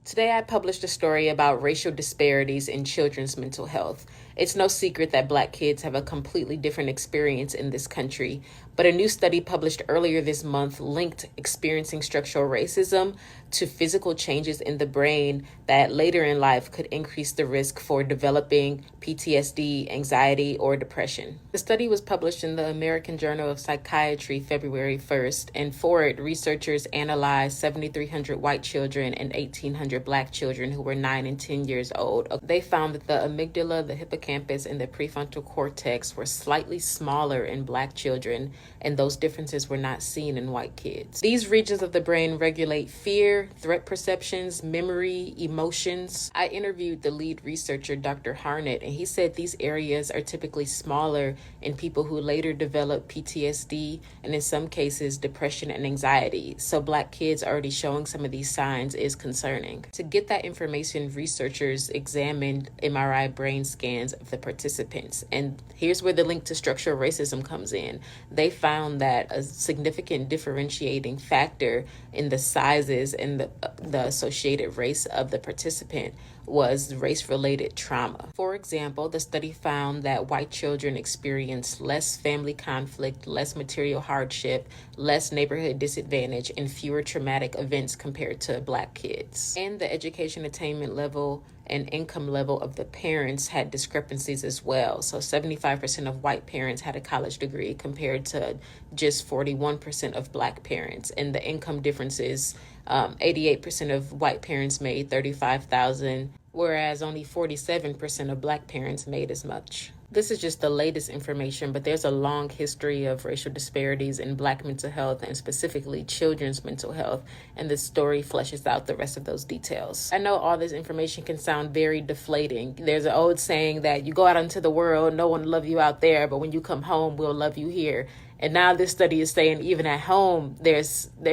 Today, I published a story about racial disparities in children's mental health. It's no secret that Black kids have a completely different experience in this country, but a new study published earlier this month linked experiencing structural racism to physical changes in the brain that later in life could increase the risk for developing PTSD, anxiety, or depression. The study was published in the American Journal of Psychiatry February 1st, and for it, researchers analyzed 7,300 white children and 1,800 Black children who were 9 and 10 years old. They found that the amygdala, the hippocampus, and the prefrontal cortex were slightly smaller in Black children, and those differences were not seen in white kids. These regions of the brain regulate fear, threat perceptions, memory, emotions. I interviewed the lead researcher, Dr. Harnett, and he said these areas are typically smaller in people who later develop PTSD and in some cases depression and anxiety. So Black kids already showing some of these signs is concerning. To get that information, researchers examined MRI brain scans of the participants. And here's where the link to structural racism comes in. They found that a significant differentiating factor in the sizes and the associated race of the participant was race-related trauma. For example, the study found that white children experienced less family conflict, less material hardship, less neighborhood disadvantage, and fewer traumatic events compared to Black kids. And the education attainment level and income level of the parents had discrepancies as well. So 75% of white parents had a college degree compared to just 41% of Black parents. And the income differences, 88% of white parents made $35,000, whereas only 47% of Black parents made as much. This is just the latest information, but there's a long history of racial disparities in Black mental health and specifically children's mental health, and this story fleshes out the rest of those details. I know all this information can sound very deflating. There's an old saying that you go out into the world, no one will love you out there, but when you come home, we'll love you here. And now this study is saying even at home, there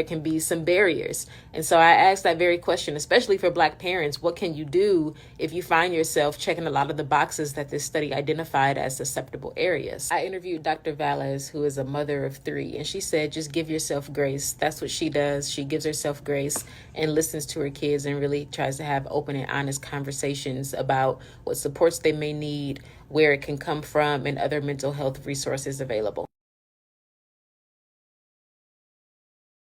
can be some barriers. And so I asked that very question, especially for Black parents, what can you do if you find yourself checking a lot of the boxes that this study identified as susceptible areas? I interviewed Dr. Valles, who is a mother of 3, and she said, just give yourself grace. That's what she does. She gives herself grace and listens to her kids and really tries to have open and honest conversations about what supports they may need, where it can come from, and other mental health resources available.